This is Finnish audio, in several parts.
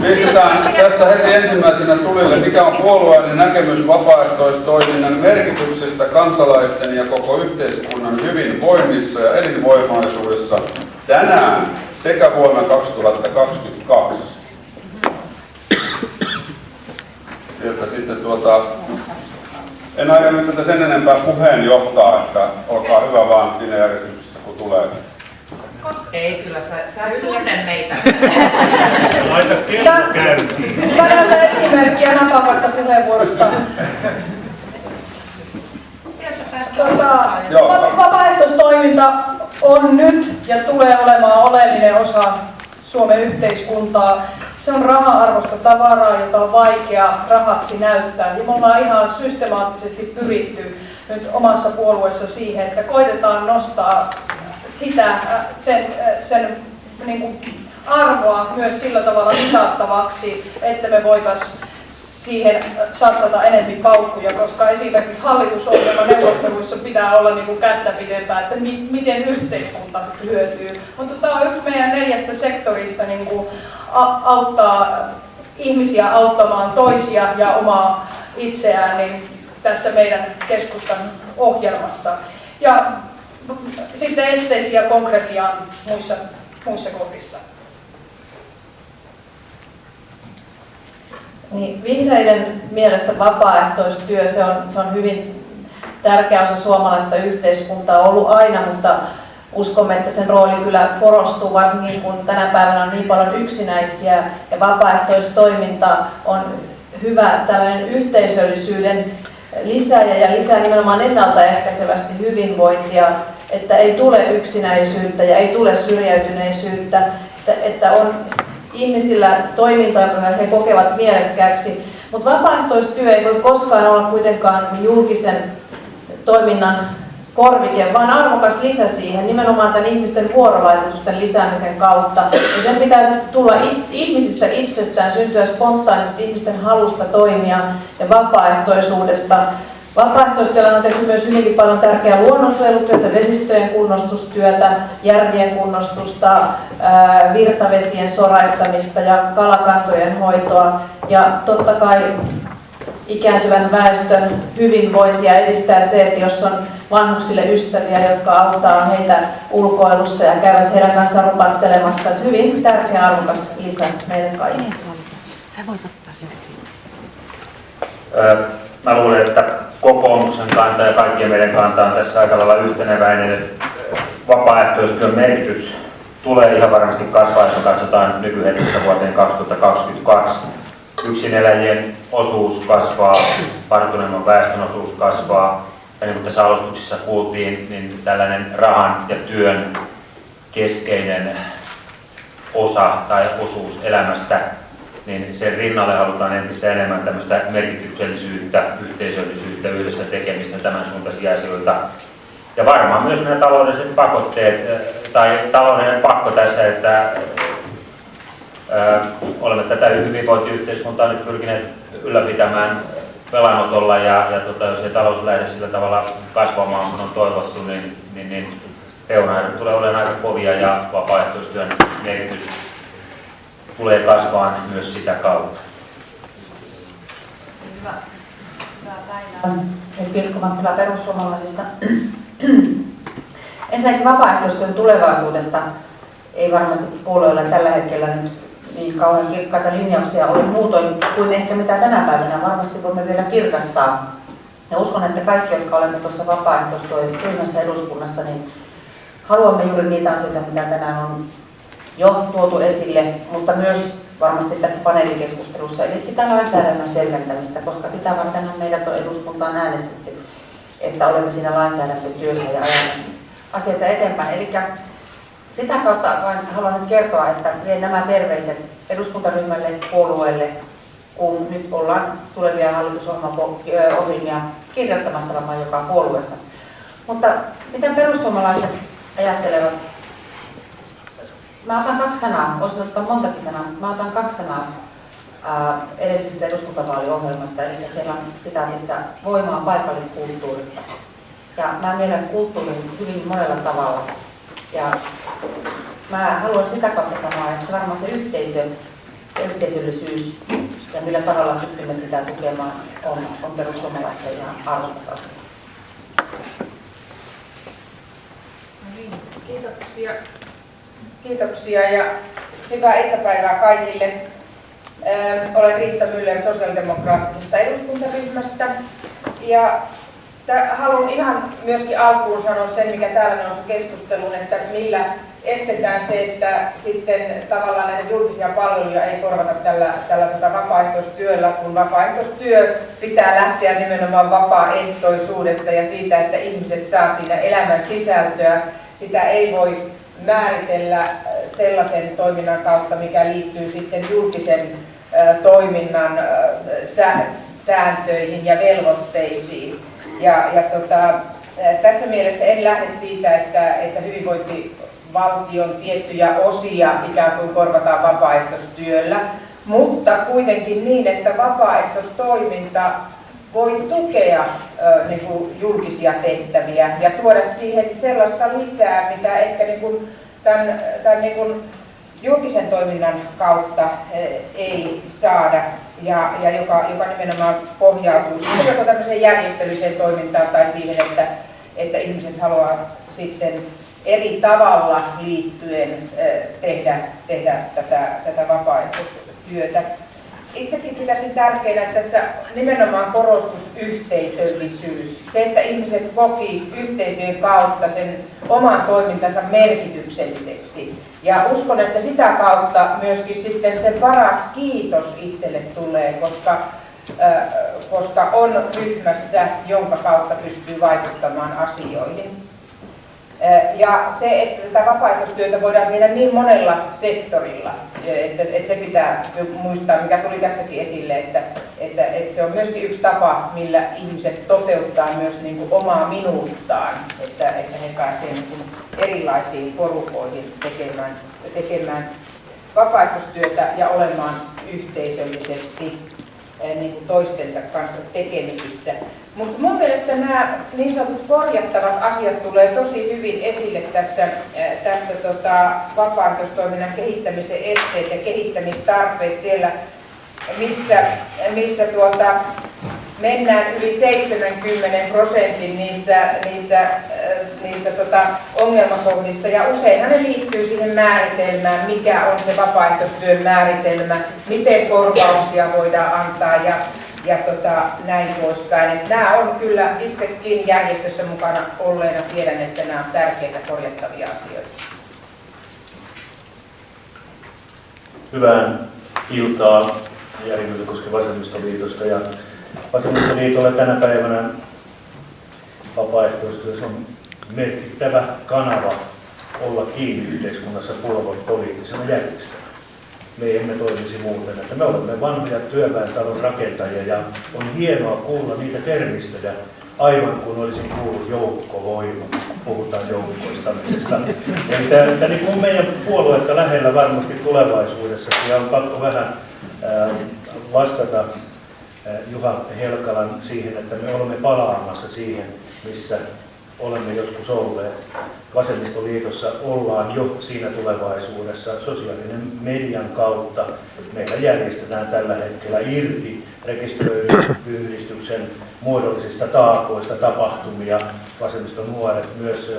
Pistetään tästä heti ensimmäisenä tulille, mikä on puolueiden näkemys vapaaehtoistoiminnan merkityksestä kansalaisten ja koko yhteiskunnan hyvinvoinnissa ja elinvoimaisuudessa tänään sekä vuonna 2022. Sieltä sitten en aio nyt tätä sen enempää puheenjohtaa, että olkaa hyvä vaan siinä järjestyksessä kun tulee. Ei kyllä, sä tunne meitä. Laita kello käyntiin. Kannalta esimerkkiä napakasta puheenvuorosta. Vapaaehtoistoiminta on nyt ja tulee olemaan oleellinen osa Suomen yhteiskuntaa. Se on raha-arvosta tavaraa, jota on vaikea rahaksi näyttää. Ja me ollaan ihan systemaattisesti pyritty nyt omassa puolueessa siihen, että koitetaan nostaa sen niin kuin arvoa myös sillä tavalla mitattavaksi, että me voitaisiin siihen satsata enemmän paukkuja, koska esimerkiksi hallitusohjelmaneuvotteluissa pitää olla niin kuin kättä pidempää, että miten yhteiskunta hyötyy. Mutta tämä on yksi meidän 4 sektorista niin kuin auttaa ihmisiä auttamaan toisia ja omaa itseään niin tässä meidän keskustan ohjelmassa. Ja sitten esteisiä konkretiaan muissa kohdissa. Niin, vihreiden mielestä vapaaehtoistyö se on hyvin tärkeä osa suomalaista yhteiskuntaa ollut aina, mutta uskomme, että sen rooli kyllä korostuu, varsinkin kun tänä päivänä on niin paljon yksinäisiä ja vapaaehtoistoiminta on hyvä tällainen yhteisöllisyyden lisääjä ja lisää nimenomaan ennaltaehkäisevästi hyvinvointia, että ei tule yksinäisyyttä ja ei tule syrjäytyneisyyttä, että on ihmisillä toimintaa, jota he kokevat mielekkääksi. Mutta vapaaehtoistyö ei voi koskaan olla kuitenkaan julkisen toiminnan korvike, vaan arvokas lisä siihen nimenomaan tämän ihmisten vuorovaikutusten lisäämisen kautta. Ja sen pitää tulla ihmisistä itsestään, syntyä spontaanisti ihmisten halusta toimia ja vapaaehtoisuudesta. Vapaaehtoistyöllä on tehty myös hyvinkin paljon tärkeää luonnonsuojelutyötä, vesistöjen kunnostustyötä, järvien kunnostusta, virtavesien soraistamista ja kalakantojen hoitoa. Ja totta kai ikääntyvän väestön hyvinvointia edistää se, että jos on vanhuksille ystäviä, jotka auttaa heitä ulkoilussa ja käyvät heidän kanssaan rupattelemassa. Hyvin tärkeä arvokas lisä meille kaikille. Sä voit ottaa sen. Mä luulen, että kokoomuksen kanta ja kaikkien meidän kanta on tässä aika lailla yhteneväinen. Vapaaehtoistyön merkitys tulee ihan varmasti kasvaa, jos katsotaan nykyhetkestä vuoteen 2022. Yksineläjien osuus kasvaa, varttuneemman väestön osuus kasvaa. Ja niin kuin tässä alustuksessa kuultiin, niin tällainen rahan ja työn keskeinen osa tai osuus elämästä, niin sen rinnalle halutaan entistä enemmän tämmöistä merkityksellisyyttä, yhteisöllisyyttä, yhdessä tekemistä, tämän suuntaisia asioita. Ja varmaan myös nämä taloudelliset pakotteet, tai taloudellinen pakko tässä, että olemme tätä hyvinvointiyhteiskuntaa nyt pyrkineet ylläpitämään velanotolla ja jos ei talous lähde sillä tavalla kasvamaan, kun on toivottu, niin reunaehdot tulee olemaan aika kovia ja vapaaehtoistyön merkitys tulee kasvaan myös sitä kautta. Hyvää päivää. Pirkko Mattila perussuomalaisista. Ensinnäkin vapaaehtoistyön tulevaisuudesta ei varmasti puolueilla tällä hetkellä nyt niin kauhean kirkkaita linjauksia ole muutoin kuin ehkä mitä tänä päivänä varmasti voimme vielä kirkastaa. Ja uskon, että kaikki, jotka olemme tuossa vapaaehtoistyöryhmässä eduskunnassa, niin haluamme juuri niitä asioita, mitä tänään on jo tuotu esille, mutta myös varmasti tässä paneelikeskustelussa, eli sitä lainsäädännön selventämistä, koska sitä vartenhan meidät on eduskuntaan äänestetty, että olemme siinä lainsäädäntötyössä ja ajamme asioita eteenpäin. Eli sitä kautta vain haluan nyt kertoa, että vien nämä terveiset eduskuntaryhmälle, puolueelle, kun nyt ollaan tulevia hallitusohjelmia kirjoittamassa varmaan joka puolueessa. Mutta mitä perussuomalaiset ajattelevat? Mä otan 2 sanaa, voisin ottaa montakin sanaa, mutta mä otan 2 sanaa edellisestä eduskuntavaaliohjelmasta, eli siellä on sitaatissa voimaa paikalliskulttuurista. Ja mä mielen kulttuurin hyvin monella tavalla. Ja mä haluan sitä kautta sanoa, että se varmaan se yhteisö ja yhteisöllisyys ja millä tavalla pystymme sitä tukemaan on perussuomalaisille ihan arvokas asia. Kiitoksia ja hyvää iltapäivää kaikille. Olen Riitta Myller sosiaalidemokraattisesta eduskuntaryhmästä ja haluan ihan myöskin alkuun sanoa sen, mikä täällä nousi keskusteluun, että millä estetään se, että sitten tavallaan näitä julkisia palveluja ei korvata tällä vapaaehtoistyöllä, kun vapaaehtoistyö pitää lähteä nimenomaan vapaaehtoisuudesta ja siitä, että ihmiset saa siinä elämän sisältöä. Sitä ei voi määritellä sellaisen toiminnan kautta, mikä liittyy sitten julkisen toiminnan sääntöihin ja velvoitteisiin. Tässä mielessä en lähde siitä, että hyvinvointivaltion tiettyjä osia ikään kuin korvataan vapaaehtoistyöllä, mutta kuitenkin niin, että vapaaehtoistoiminta voi tukea niin kuin julkisia tehtäviä ja tuoda siihen sellaista lisää, mitä ehkä niin kuin tämän niin kuin julkisen toiminnan kautta ei saada ja joka nimenomaan pohjautuu joko tämmöiseen järjestelylliseen toimintaan tai siihen, että ihmiset haluaa sitten eri tavalla liittyen tehdä tätä vapaaehtoistyötä. Itsekin pitäisin tärkeänä, että tässä nimenomaan korostus yhteisöllisyys. Se, että ihmiset kokisivat yhteisöjen kautta sen oman toimintansa merkitykselliseksi. Ja uskon, että sitä kautta myöskin sitten se paras kiitos itselle tulee, koska on ryhmässä, jonka kautta pystyy vaikuttamaan asioihin. Ja se, että tätä vapaaehtoistyötä voidaan tehdä niin monella sektorilla, että se pitää muistaa, mikä tuli tässäkin esille, että se on myöskin yksi tapa, millä ihmiset toteuttaa myös niin kuin omaa minuuttaan, että he pääsevät niin kuin erilaisiin porukoihin tekemään vapaaehtoistyötä ja olemaan yhteisöllisesti niin kuin toistensa kanssa tekemisissä. Mutta mun mielestä nämä niin sanotut korjattavat asiat tulee tosi hyvin esille tässä vapaaehtoistoiminnan kehittämisen esteet ja kehittämistarpeet siellä, missä mennään yli 70% niissä ongelmakohdissa ja useinhan ne liittyy siihen määritelmään, mikä on se vapaaehtoistyön määritelmä, miten korvauksia voidaan antaa ja näin poispäin. Et nämä on kyllä itsekin järjestössä mukana olleena, tiedän, että nämä on tärkeitä korjattavia asioita. Hyvää iltaa Jari Myllykoski Vasemmistoliitosta. Ja Vasemmistoliitolle tänä päivänä vapaaehtoistyössä on merkittävä kanava olla kiinni yhteiskunnassa poliittisena järjestelmänä. Me emme toimisi muuten, että me olemme vanhoja työväentalon rakentajia ja on hienoa kuulla niitä termistöjä, aivan kuin olisin kuullut joukkovoima, puhutaan joukkoistamisesta. Eli tämä niin kuin meidän puoluetta lähellä varmasti tulevaisuudessakin ja on pakko vähän vastata Juha Helkalan siihen, että me olemme palaamassa siihen, missä olemme joskus olleet. Vasemmistoliitossa ollaan jo siinä tulevaisuudessa sosiaalinen median kautta. Meillä järjestetään tällä hetkellä irti rekisteröidyn yhdistyksen muodollisista taakoista tapahtumia. Vasemmiston nuoret myös,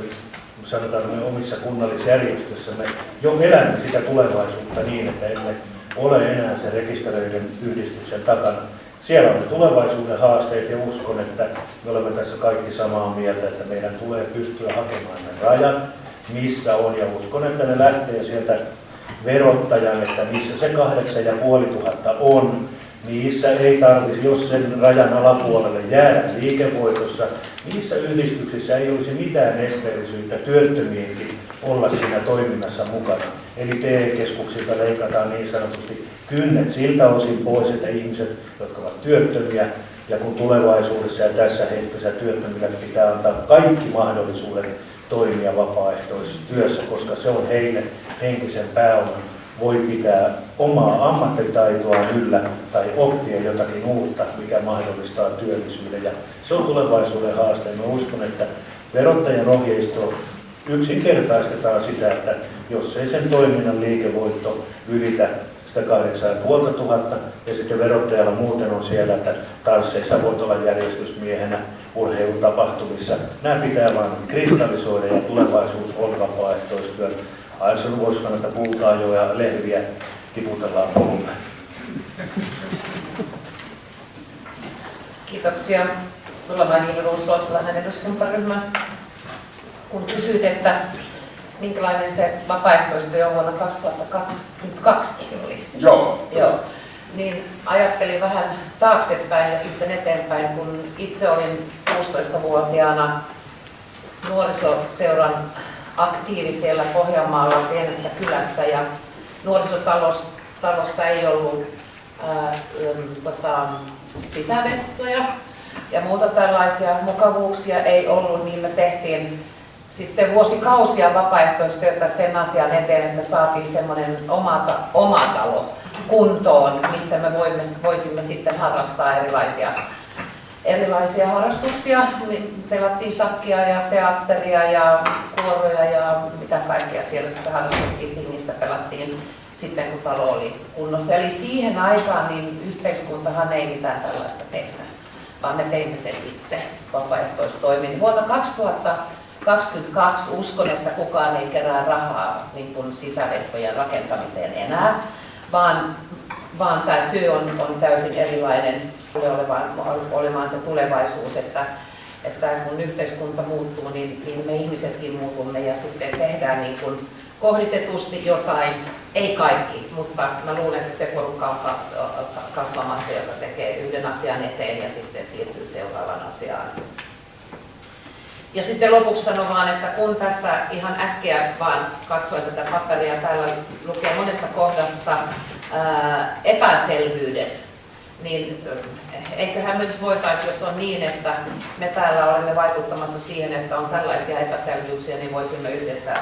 sanotaan me omissa kunnallisjärjestössämme, jo elämme sitä tulevaisuutta niin, että emme ole enää sen rekisteröidyn yhdistyksen takana. Siellä on tulevaisuuden haasteet ja uskon, että me olemme tässä kaikki samaa mieltä, että meidän tulee pystyä hakemaan ne rajat, missä on, ja uskon, että ne lähtee sieltä verottajan, että missä se 8500 on, niissä ei tarvitsisi, jos sen rajan alapuolelle jäädä liikevoitossa, niissä yhdistyksissä ei olisi mitään esteellisyyttä työttömienkin olla siinä toiminnassa mukana. Eli TE-keskuksilta leikataan niin sanotusti kynnet siltä osin pois, että ihmiset, jotka ovat työttömiä, ja kun tulevaisuudessa ja tässä hetkessä työttömille pitää antaa kaikki mahdollisuudet toimia vapaaehtoistyössä, koska se on heille henkisen pääoman, voi pitää omaa ammattitaitoaan yllä tai oppia jotakin uutta, mikä mahdollistaa työllisyyden. Ja se on tulevaisuuden haaste. Mä uskon, että verottajan ohjeisto yksinkertaistetaan sitä, että jos ei sen toiminnan liikevoitto ylitä sitä 8500 ja sitten verottajalla muuten on siellä, että tansseissa voit olla järjestysmiehenä, urheilutapahtumissa. Nämä pitää vaan kristallisoida ja tulevaisuus on vapaaehtoistyön. Aina voisi sanoa, että puhutaan jo ja lehviä tiputellaan polulle. Kiitoksia. Ulla-Mari Niiniluus, ruotsalainen eduskuntaryhmä. Kun kysyt, että minkälainen se vapaaehtoistyö on vuonna 2022, se oli. Joo. Niin ajattelin vähän taaksepäin ja sitten eteenpäin, kun itse olin 16-vuotiaana nuorisoseuran aktiivi siellä Pohjanmaalla pienessä kylässä ja nuorisotalossa ei ollut sisävessoja ja muuta tällaisia mukavuuksia ei ollut, niin me tehtiin sitten vuosikausia vapaaehtoistyötä sen asian eteen, että me saatiin semmoinen oma talo kuntoon, missä me voisimme sitten harrastaa erilaisia harrastuksia. Pelattiin shakkia ja teatteria ja kuoroja ja mitä kaikkea siellä sitten harrastettiin, pingistä pelattiin sitten kun talo oli kunnossa. Eli siihen aikaan niin yhteiskuntahan ei mitään tällaista tehnyt, vaan me teimme sen itse vapaaehtoistoimin. Vuonna 2022 uskon, että kukaan ei kerää rahaa niin kuin sisävessojen rakentamiseen enää, vaan tämä työ on täysin erilainen, olemaan se tulevaisuus, että kun yhteiskunta muuttuu, niin me ihmisetkin muutumme ja sitten tehdään niin kuin kohditetusti jotain, ei kaikki, mutta mä luulen, että se porukka on kasvamassa, joka tekee yhden asian eteen ja sitten siirtyy seuraavaan asiaan. Ja sitten lopuksi sanon vaan, että kun tässä ihan äkkiä vaan katsoin tätä paperia, täällä lukee monessa kohdassa epäselvyydet, niin eiköhän me nyt voitaisiin, jos on niin, että me täällä olemme vaikuttamassa siihen, että on tällaisia epäselvyyksiä, niin voisimme yhdessä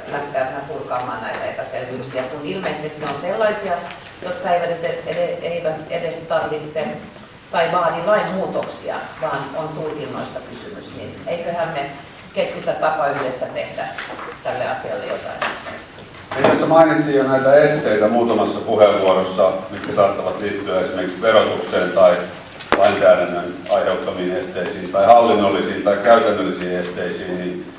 lähteä purkaamaan näitä epäselvyyksiä, kun ilmeisesti on sellaisia, jotka eivät edes tarvitse tai vaadi lain muutoksia, vaan on tulkinnoista kysymys, niin eiköhän me keksitä tapa yhdessä tehdä tälle asialle jotain. Tässä mainittiin jo näitä esteitä muutamassa puheenvuorossa, mitkä saattavat liittyä esimerkiksi verotukseen tai lainsäädännön aiheuttamiin esteisiin tai hallinnollisiin tai käytännöllisiin esteisiin, niin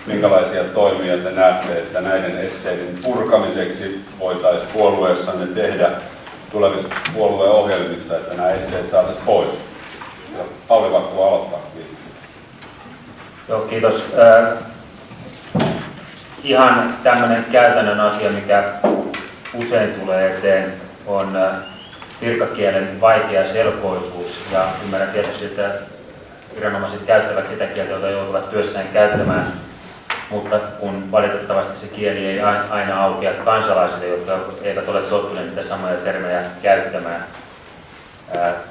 minkälaisia toimia te näette, että näiden esteiden purkamiseksi voitaisiin puolueessanne tehdä tulevissa puolueohjelmissa, että nämä esteet saataisiin pois? Ja Pauli Vakku aloittaa. Joo, kiitos. Ihan tämmöinen käytännön asia, mikä usein tulee eteen, on virkakielen vaikea selkoisuus. Ja ymmärrän tietysti, että viranomaiset käyttävät sitä kieltä, jota joutuvat työssään käyttämään, mutta kun valitettavasti se kieli ei aina aukea kansalaisille, jotka eivät ole tottuneet niitä samoja termejä käyttämään.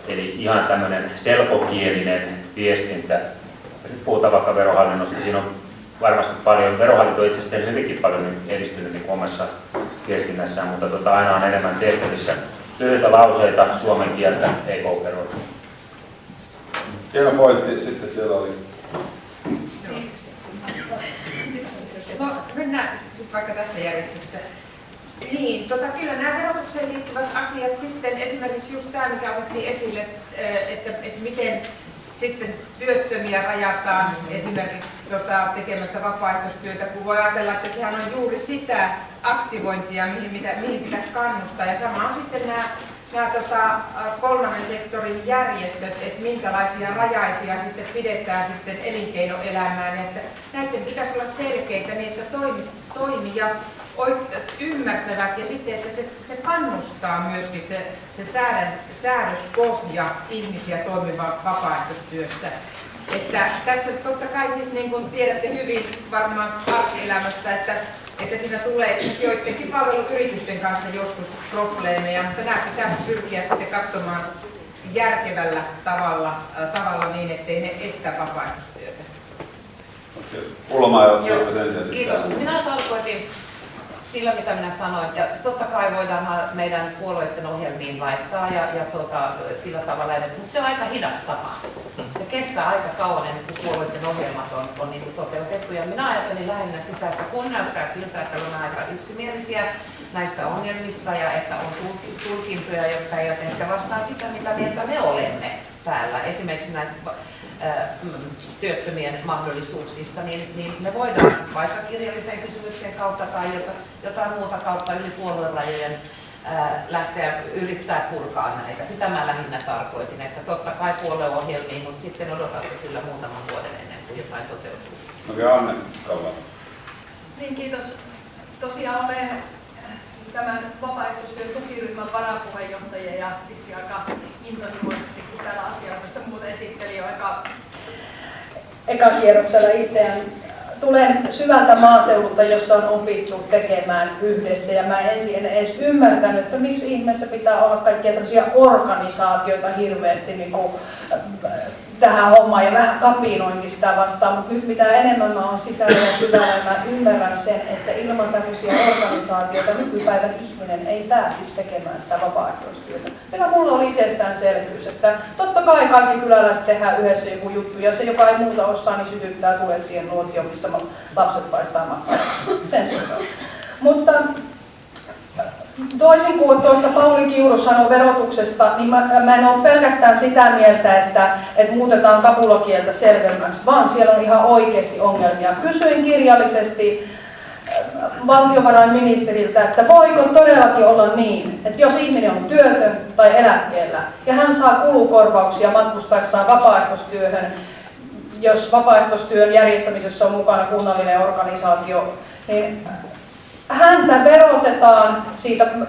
Eli ihan tämmöinen selkokielinen viestintä. Jos nyt puhutaan vaikka verohallinnosta, siinä on varmasti paljon, verohallinto on itse asiassa hyvinkin paljon edistynyt niin omassa viestinnässään, mutta aina on enemmän tehtävissä. Lyhyitä lauseita, suomen kieltä, ei koukeroida. Hieno pointti, sitten siellä oli. No, mennään vaikka tässä järjestyksessä. Niin, kyllä nämä verotukseen liittyvät asiat sitten, esimerkiksi just tämä, mikä otettiin esille, että miten sitten työttömiä rajataan esimerkiksi tekemästä vapaaehtoistyötä, kun voi ajatella, että sehän on juuri sitä aktivointia, mihin pitäisi kannustaa. Ja sama on sitten nämä kolmannen sektorin järjestöt, että minkälaisia rajaisia sitten pidetään sitten elinkeinoelämään. Että näiden pitäisi olla selkeitä niin, että toimijat ymmärtävät ja sitten, että se kannustaa myöskin se säädöspohja ihmisiä toimimaan vapaaehtoistyössä. Että tässä totta kai siis niin kuin tiedätte hyvin varmaan arkielämästä, että siinä tulee joidenkin palveluyritysten kanssa joskus probleemeja, mutta nämä pitää pyrkiä sitten katsomaan järkevällä tavalla niin, ettei ne estä vapaaehtoistyötä. Ulma ja Kiitos. Minä tarkoitin sillä mitä minä sanoin, ja totta kai voidaan meidän puolueiden ohjelmiin laittaa ja sillä tavalla edetä, mutta se on aika hidas tapa. Se kestää aika kauan ennen kuin puolueiden ohjelmat on niin kuin toteutettu, ja minä ajattelin lähinnä sitä, että kun näyttää siltä, että ollaan aika yksimielisiä näistä ongelmista ja että on tulkintoja, jotka eivät ehkä vastaa sitä, mitä mieltä me olemme täällä, esimerkiksi näitä työttömien mahdollisuuksista, niin me voidaan vaikka kirjallisen kysymyksen kautta tai jotain muuta kautta yli puoluerajojen lähteä yrittää purkaa näitä. Sitä mä lähinnä tarkoitin, että totta kai puolueohjelmiin, mutta sitten odotatte kyllä muutaman vuoden ennen kuin jotain toteutuu. Okei, Anne Kalla. Niin, kiitos. Tosiaan olen tämän vapaaehtoistyön tukiryhmän varapuheenjohtaja ja siksi aika intohimoisesti, kun täällä asiaa tässä muuten esitteli jo eka kierroksella itseään. Tulen syvältä maaseudulta, jossa on opittu tekemään yhdessä, ja mä en edes ymmärtänyt, että miksi ihmeessä pitää olla kaikkia tämmöisiä organisaatioita hirveästi niin kuin tähän hommaan, ja vähän kapinoinkin sitä vastaan, mutta nyt mitä enemmän mä oon sisällä ja syvällä, mä ymmärrän sen, että ilman tämmöisiä organisaatioita nykypäivän ihminen ei pääsisi tekemään sitä vapaaehtoistyötä. Mikä mulla oli itsestäänselvyys, että totta kai kaikki kyläläiset tehdään yhdessä joku juttu, ja se joka ei muuta osaa, niin sytyttää tulet siihen nuotioon, missä lapset paistaa matkaa. Sen seuraus. Mutta toisin kuin tuossa Pauli Kiuru sanoi verotuksesta, niin mä en ole pelkästään sitä mieltä, että muutetaan kapulakieltä selvemmäksi, vaan siellä on ihan oikeasti ongelmia. Kysyin kirjallisesti valtiovarainministeriltä, että voiko todellakin olla niin, että jos ihminen on työtön tai eläkkeellä ja hän saa kulukorvauksia matkustaessaan vapaaehtoistyöhön, jos vapaaehtoistyön järjestämisessä on mukana kunnallinen organisaatio, niin häntä verotetaan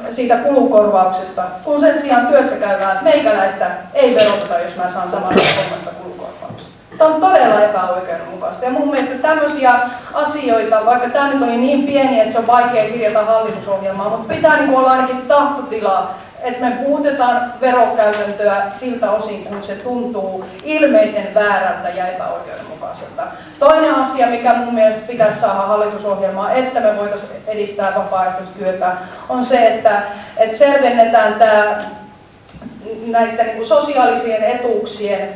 siitä kulukorvauksesta, kun sen sijaan työssä käyvää meikäläistä ei veroteta, jos mä saan samasta hommasta kulukorvauksesta. Tämä on todella epäoikeudenmukaista, ja mun mielestä tämmöisiä asioita, vaikka tämä nyt oli niin pieni, että se on vaikea kirjata hallitusohjelmaa, mutta pitää niin olla ainakin tahtotilaa, että me muutetaan verokäytäntöä siltä osin, kun se tuntuu ilmeisen väärältä ja epäoikeudenmukaiselta. Toinen asia, mikä mun mielestä pitäisi saada hallitusohjelmaan, että me voitaisiin edistää vapaaehtoistyötä, on se, että selvennetään näiden niin sosiaalisien etuuksien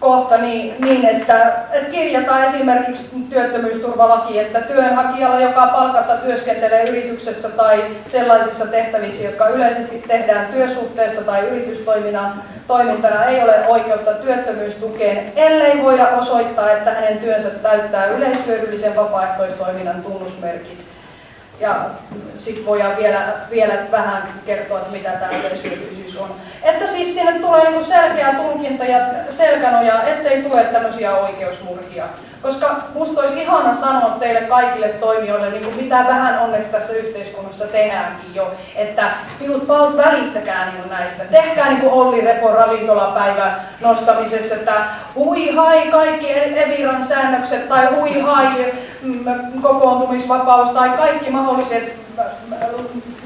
kohta niin että kirjataan esimerkiksi työttömyysturvalaki, että työnhakijalla, joka palkatta työskentelee yrityksessä tai sellaisissa tehtävissä, jotka yleisesti tehdään työsuhteessa tai yritystoimintana, ei ole oikeutta työttömyystukeen, ellei voida osoittaa, että hänen työnsä täyttää yleishyödyllisen vapaaehtoistoiminnan tunnusmerkit. Ja sitten voidaan vielä vähän kertoa, että mitä tämä yleishyödyllisyys on. Että siis sinne tulee niinku selkeä tulkinta ja selkänoja, ettei tule tämmöisiä oikeusmurhia. Koska musta olisi ihana sanoa teille kaikille toimijoille, niin kuin mitä vähän onneksi tässä yhteiskunnassa tehdäänkin jo, että paut välittäkää niin näistä. Tehkää niin kuin Olli Repon ravintolapäivä nostamisessa, että hui hai kaikki Eviran säännökset tai hui hai kokoontumisvapaus tai kaikki mahdolliset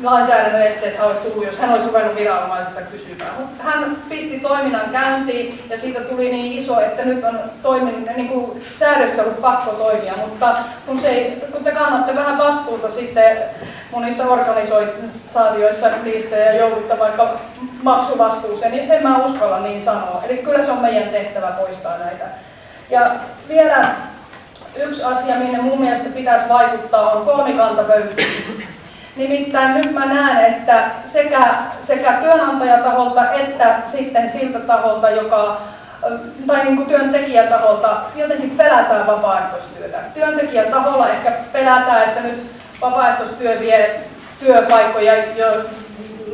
lainsäädännön esteet olisi tullut, jos hän olisi ruvennut viranomaiselta kysymään. Hän pisti toiminnan käyntiin ja siitä tuli niin iso, että nyt on niin säädöstä ollut pakko toimia, mutta kun te kannatte vähän vastuuta sitten monissa organisaatioissa niistä ja joudutte vaikka maksuvastuuseen, niin en mä uskalla niin sanoa. Eli kyllä se on meidän tehtävä poistaa näitä. Ja vielä yksi asia, minne mun mielestä pitäisi vaikuttaa, on kolmikantapöytä. Nimittäin nyt mä näen, että sekä työnantajataholta että sitten siltä taholta, tai niin kuin työntekijätaholta jotenkin pelätään vapaaehtoistyötä. Työntekijätaholla ehkä pelätään, että nyt vapaaehtoistyö vie työpaikkoja,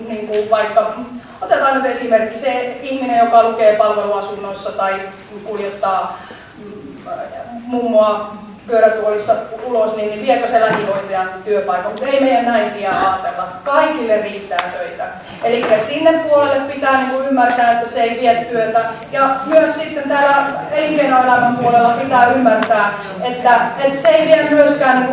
niin kuin vaikka otetaan nyt esimerkki se ihminen, joka lukee palveluasunnoissa tai kuljettaa mummoa pyörätuolissa ulos, niin viekö se lähihoitajan työpaikan, mutta ei meidän näin pian ajatella. Kaikille riittää töitä. Eli sinne puolelle pitää ymmärtää, että se ei vie työtä. Ja myös sitten täällä elinkeinoelämän puolella pitää ymmärtää, että se ei vie myöskään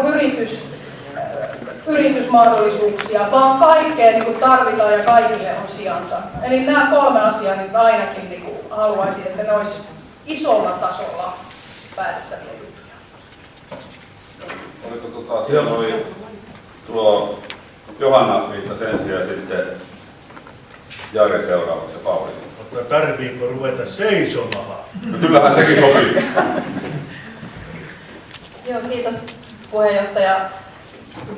yritysmahdollisuuksia, vaan kaikkea tarvitaan ja kaikille on sijansa. Eli nämä 3 asiaa nyt ainakin haluaisin, että ne olisi isolla tasolla päätettäviä juttuja. Oliko siellä oli tuo Johanna viittasi ensin ja sitten Jari seuraavaksi ja Pauli. Mutta tarviiko ruveta seisomaan? No kyllähän sekin sopii. Joo, kiitos puheenjohtaja.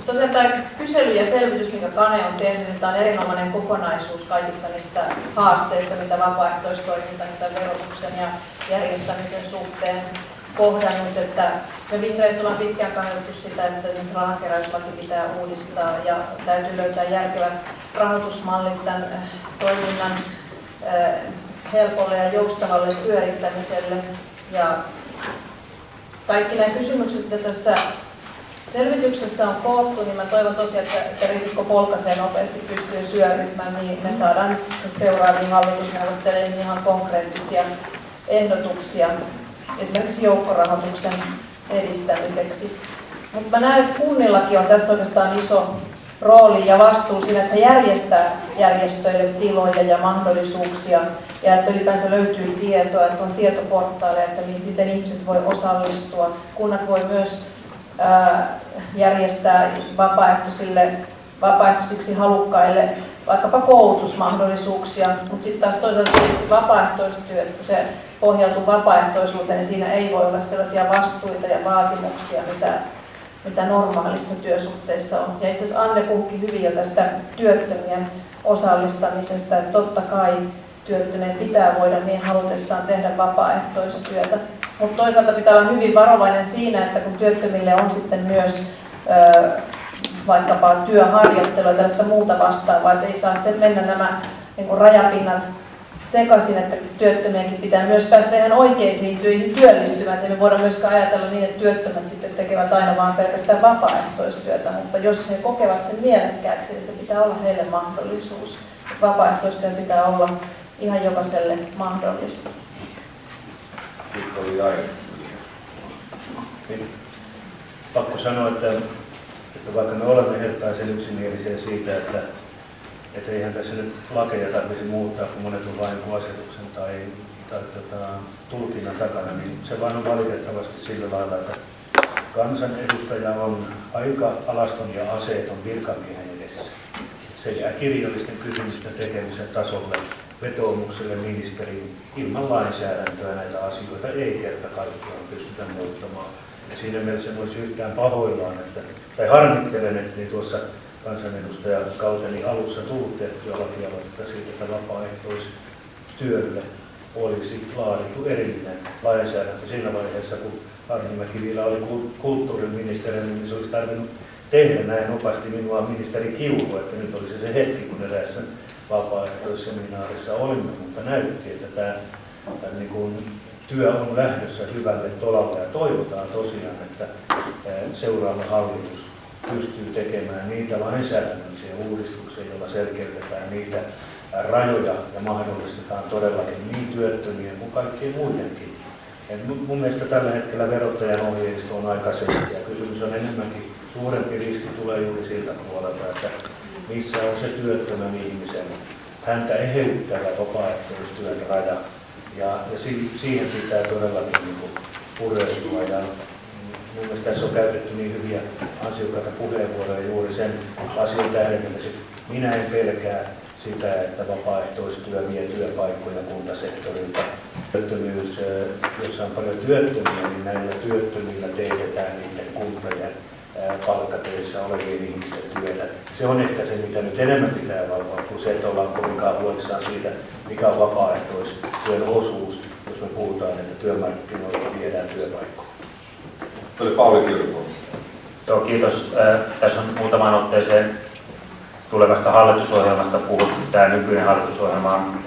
Tosiaan tämä kysely ja selvitys, mikä Kane on tehnyt, niin tämä on erinomainen kokonaisuus kaikista niistä haasteista, mitä vapaaehtoistoiminta, mitä verotuksen ja järjestämisen suhteen kohdannut. Että me vihreissä ollaan pitkään kannattu sitä, että rahankeräyslaki pitää uudistaa ja täytyy löytää järkevät rahoitusmallit tämän toiminnan helpolle ja joustavalle pyörittämiselle. Ja kaikki nämä kysymykset, mitä tässä selvityksessä on koottu, niin mä toivon tosiaan, että Risikko polkaisee nopeasti pystyyn työryhmään, niin me saadaan nyt seuraaviin hallitusneuvotteluihin ihan konkreettisia ehdotuksia esimerkiksi joukkorahoituksen edistämiseksi. Mutta mä näen, että kunnillakin on tässä oikeastaan iso rooli ja vastuu siinä, että he järjestää järjestöille tiloja ja mahdollisuuksia ja että ylipäänsä löytyy tietoa, että on tietoportaaleja, että miten ihmiset voi osallistua. Kunnat voi myös järjestää vapaaehtoisiksi halukkaille vaikkapa koulutusmahdollisuuksia, mutta sitten taas toisaalta tietysti vapaaehtoistyö, kun se pohjautuu vapaaehtoisuuteen, niin siinä ei voi olla sellaisia vastuita ja vaatimuksia, mitä normaalissa työsuhteessa on. Ja itse asiassa Anne puhuikin hyvin jo tästä työttömien osallistamisesta, että totta kai työttömien pitää voida niin halutessaan tehdä vapaaehtoistyötä. Mutta toisaalta pitää olla hyvin varovainen siinä, että kun työttömille on sitten myös vaikkapa työharjoittelua ja tällaista muuta vastaavaa, että ei saa sen mennä nämä niin rajapinnat sekaisin, että työttömienkin pitää myös päästä ihan oikeisiin töihin työllistymään. Ei me voida myöskään ajatella niin, että työttömät sitten tekevät aina vaan pelkästään vapaaehtoistyötä, mutta jos he kokevat sen mielekkääksi, niin se pitää olla heille mahdollisuus. Vapaaehtoistyö pitää olla ihan jokaiselle mahdollista. Sitten oli Jari. Pakko sanoa, että vaikka me olemme hertaisen yksimielisiä siitä, että eihän tässä nyt lakeja tarvitsisi muuttaa, kun monet on vain asetuksen tai tulkinnan takana, niin se vaan on valitettavasti sillä lailla, että kansanedustaja on aika alaston ja aseeton virkamiehen edessä. Se jää kirjallisten kysymysten tekemisen tasolle, vetoomukselle ministeriin. Ilman lainsäädäntöä näitä asioita ei kerta kaikkiaan pystytä muuttamaan. Ja siinä mielessä en olisi yhtään pahoillaan, tai harmittelen, että niin tuossa kansanedustajakauteni alussa tullut tehtyä lakialoitetta siitä, että vapaaehtoistyölle olisi laadittu erillinen lainsäädäntö siinä vaiheessa, kun Arhimäki vielä oli kulttuuriministeri, niin se olisi tarvinnut tehdä näin nopeasti minua ministeri Kiuru, että nyt olisi se hetki, kun erässä vapaaehtoisseminaarissa olimme, mutta näytti, että tämä niin kuin työ on lähdössä hyvälle tolalle ja toivotaan tosiaan, että seuraava hallitus pystyy tekemään niitä lainsäädännöllisiä uudistuksia, joilla selkeytetään niitä rajoja ja mahdollistetaan todellakin niin työttömien kuin kaikkien muidenkin. Mun mielestä tällä hetkellä verottajan ohjeisto on aika selkeä. Kysymys on enemmänkin, suurempi riski tulee juuri siltä puolelta, että missä on se työttömän ihmisen häntä eheyttävä vapaaehtoistyön raja. Ja siihen pitää todellakin niin pureutua. Ja mun mielestä tässä on käytetty niin hyviä ansiokkaita puheenvuoroja juuri sen asian tähdentämiseksi. Minä en pelkää sitä, että vapaaehtoistyö vie työpaikkoja kuntasektorilta. Työttömyys, jossa on paljon työttömiä, niin näillä työttömillä teetetään niiden kuntien palkkatöissä olevien ihmisten työtä. Se on ehkä se, mitä nyt enemmän pitää valvoa, kuin se, että ollaan kovinkaan huolissaan siitä, mikä on vapaaehtoistyön osuus, jos me puhutaan, että työmarkkinoilta viedään työpaikkoja. Tuli Pauli Kirkko. Joo, kiitos. Tässä on muutamaan otteeseen tulevasta hallitusohjelmasta puhuttu. Tämä nykyinen hallitusohjelma on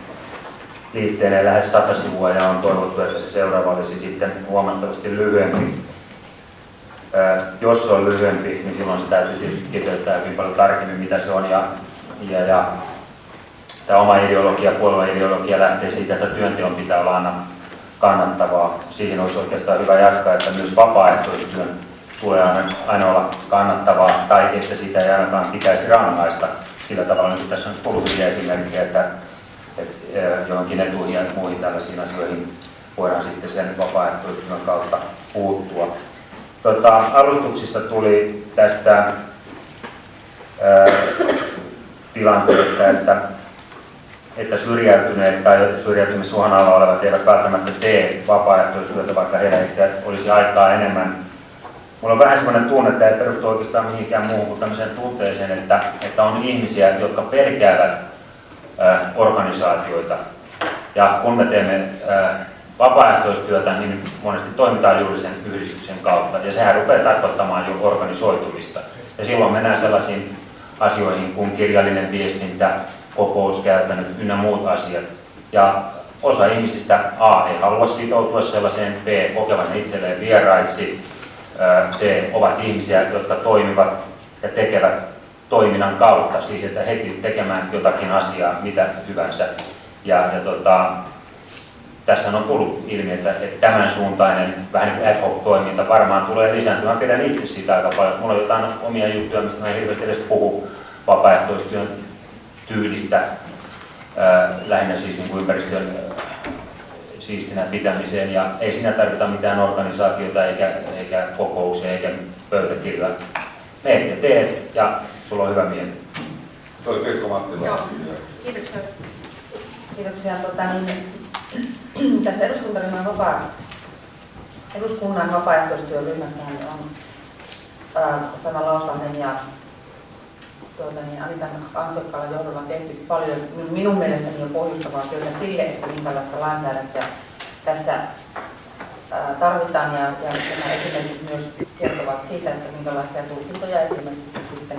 liitteeneen lähes 100 sivua ja on toivottu, että se seuraava olisi sitten huomattavasti lyhyempi. Jos se on lyhyempi, niin silloin se täytyy tietysti kiteyttää hyvin paljon tarkemmin, mitä se on. Ja tämä oma ideologia, puolueen ideologia lähtee siitä, että työnteon pitää olla aina kannattavaa. Siihen olisi oikeastaan hyvä jatkaa, että myös vapaaehtoistyön tulee aina olla kannattavaa, tai että siitä ei ainakaan pitäisi rangaista sillä tavalla, niin tässä on ollut hyviä esimerkkejä, että johonkin etuihin ja muihin tällaisiin asioihin voidaan sitten sen vapaaehtoistyön kautta puuttua. Alustuksissa tuli tästä tilanteesta, että syrjäytyneet tai syrjäytymisuhan alla olevat eivät välttämättä tee vapaaehtoistyötä, vaikka heillä ehkä olisi aikaa enemmän. Mulla on vähän sellainen tunne, että ei perustu oikeastaan mihinkään muuhun kuin tämmöiseen tunteeseen, että on ihmisiä, jotka pelkäävät organisaatioita. Ja kun me teemme vapaaehtoistyötä, niin monesti toimitaan juuri sen yhdistyksen kautta. Ja sehän rupeaa tarkoittamaan jo organisoitumista. Ja silloin mennään sellaisiin asioihin kuin kirjallinen viestintä, kokouskäytännöt ynnä muut asiat. Ja osa ihmisistä A ei halua sitoutua sellaiseen, B kokevat itselleen vieraiksi, C ovat ihmisiä, jotka toimivat ja tekevät toiminnan kautta, siis että heti tekemään jotakin asiaa, mitä hyvänsä. Tässä on tullut ilmi, että tämän suuntainen vähän niin kuin ad hoc toiminta varmaan tulee lisääntymään. Pidän itse siitä aika paljon. Mulla on jotain omia juttuja, mistä mä en hirveästi edes puhu vapaaehtoistyön tyylistä, lähinnä siis niin kuin ympäristön siistinä pitämiseen. Ja ei siinä tarvita mitään organisaatiota eikä kokouksia eikä pöytäkirjoja. Meet ja teet ja sulla on hyvä mieli. Se oli Pirkko Mattila. Joo, kiitoksia. Kiitoksia. Tässä eduskunnan vapaaehtoistyöryhmässähän on Sanna Lauslahden ja Anitan ansiokkaalla johdolla tehty paljon minun mielestäni jo pohjustavaa työtä sille, että minkälaista lainsäädäntöä tässä tarvitaan ja nämä esimerkit myös kertovat siitä, että minkälaisia tulkintoja esimerkiksi sitten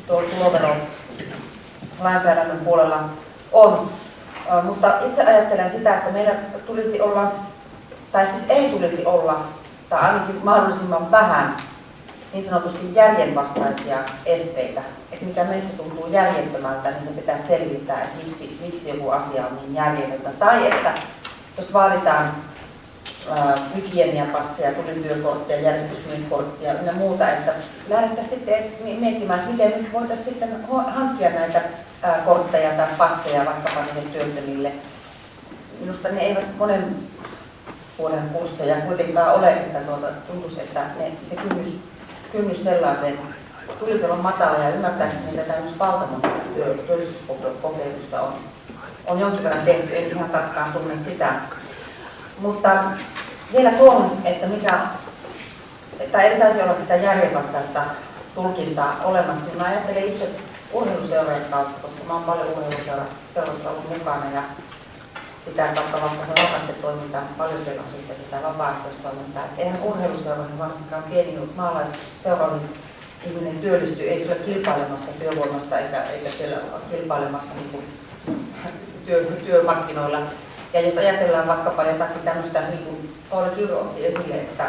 tuloverolainsäädännön puolella on. Mutta itse ajattelen sitä, että meidän tulisi olla, tai siis ei tulisi olla, tai ainakin mahdollisimman vähän niin sanotusti järjenvastaisia esteitä. Että mikä meistä tuntuu järjettömältä, niin se pitää selvittää, että miksi joku asia on niin järjetöntä. Tai että jos vaaditaan hygieniapasseja, tulityökorttia, järjestysmieskorttia ynnä muuta, että lähdettäisiin sitten miettimään, että miten nyt voitaisiin sitten hankkia näitä kortteja tai passeja vaikkapa niille työttömille. Minusta ne eivät monen vuoden kursseja kuitenkaan ole, että tuntuisi, että se kynnys sellaiseen tulisi olla matala ja ymmärtääkseni tätä myös Paltamon työllisyyskokeilussa on jonkin verran tehty, en ihan tarkkaan tunne sitä. Mutta vielä kolmas, että ei saisi olla sitä järjenvastaista tulkintaa olemassa. Mä ajattelen itse urheiluseurojen kautta, koska mä oon paljon urheiluseuroissa ollut mukana ja sitä kautta vaikka se vapaaehtoistoiminta, paljon siellä on sitten sitä vapaaehtoistoimintaa. Eihän urheiluseuroihin varsinkaan pieni maalaisseuroihin ihminen työllistyy, ei siellä ole kilpailemassa työvoimasta eikä siellä ole kilpailemassa työmarkkinoilla. Ja jos ajatellaan vaikkapa jotakin tämmöistä, niin kuin Pauli Kiuru otti esille, että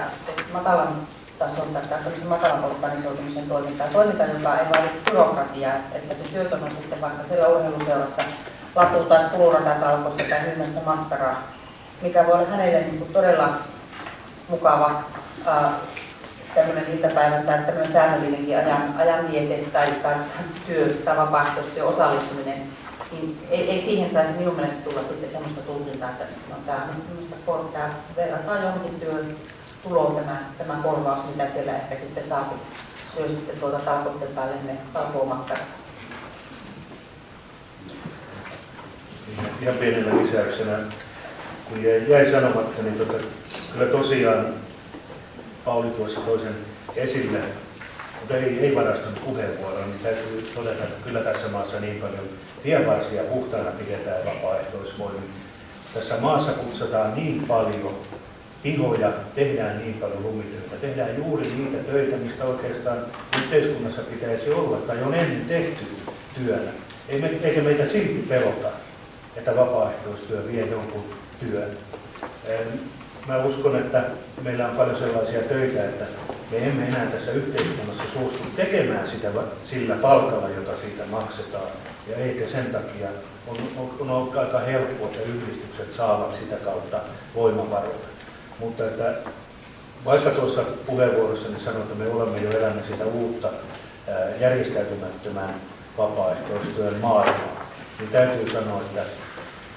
matalan tason tai tämmöisen matalan organisoitumisen toimintaa, joka ei vaadi byrokratiaa, että se työtön on sitten vaikka siellä urheiluseurassa latu- tai kuluradatalkossa tai myymässä makkaraa, mikä voi olla hänelle niin kuin todella mukava tämmöinen iltapäivän tai tämmöinen säännöllinenkin ajanviete tai työ tai vapaaehtoistyö osallistuminen, niin ei siihen saisi minun mielestä tulla sitten semmoista tulkintaa, että no, tämä verrataan johonkin työtuloon tämä korvaus, mitä siellä ehkä sitten saa, kun syö sitten talkoitten päälle ne talkoomakkarat. Ihan pienellä lisäyksenä, kun jäi sanomatta, niin kyllä tosiaan Pauli tuossa toisen esille, mutta ei varastunut puheenvuoroa, niin täytyy todeta, että kyllä tässä maassa niin paljon tienvarsia puhtaana pidetään vapaaehtoisvoimin. Tässä maassa kutsataan niin paljon pihoja, tehdään niin paljon lumitöitä, tehdään juuri niitä töitä, mistä oikeastaan yhteiskunnassa pitäisi olla tai on ennen tehty työnä. Eikä meitä silti pelota, että vapaaehtoistyö vie jonkun työn. Mä uskon, että meillä on paljon sellaisia töitä, että me emme enää tässä yhteiskunnassa suostu tekemään sitä sillä palkalla, jota siitä maksetaan. Ja eikä sen takia on ollut aika helppoa, että yhdistykset saavat sitä kautta voimavaroja. Mutta että vaikka tuossa puheenvuorossani sanoin, että me olemme jo elämme sitä uutta järjestäytymättömän vapaaehtoistyön maailmaa, niin täytyy sanoa, että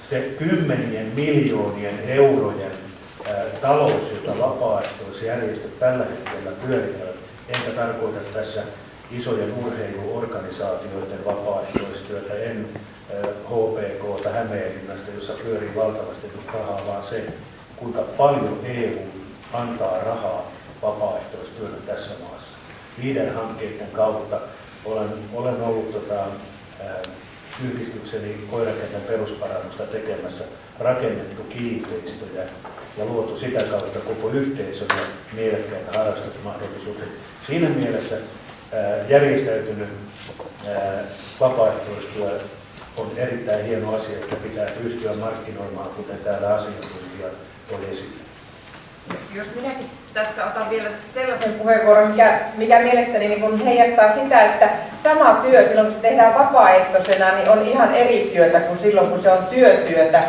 se kymmenien miljoonien eurojen talous, jota vapaaehtoisjärjestöt tällä hetkellä pyörittävät, enkä tarkoita tässä isojen urheiluorganisaatioiden vapaaehtoistyötä, en HPK:ta Hämeenlinnasta, jossa pyörii valtavasti rahaa, vaan se, kuinka paljon EU antaa rahaa vapaaehtoistyölle tässä maassa. Niiden hankkeiden kautta olen ollut yhdistykseni koirakentän perusparannusta tekemässä, rakennettu kiinteistöjä ja luotu sitä kautta koko yhteisölle mielekkäitä harrastusmahdollisuuksia. Siinä mielessä järjestäytynyt vapaaehtoistyö on erittäin hieno asia, että pitää pystyä markkinoimaan, kuten täällä asiantuntija toi esille. Jos minäkin tässä otan vielä sellaisen puheenvuoron, mikä mielestäni niin kun heijastaa sitä, että sama työ silloin kun se tehdään vapaaehtoisena, niin on ihan eri työtä kuin silloin kun se on työtyötä.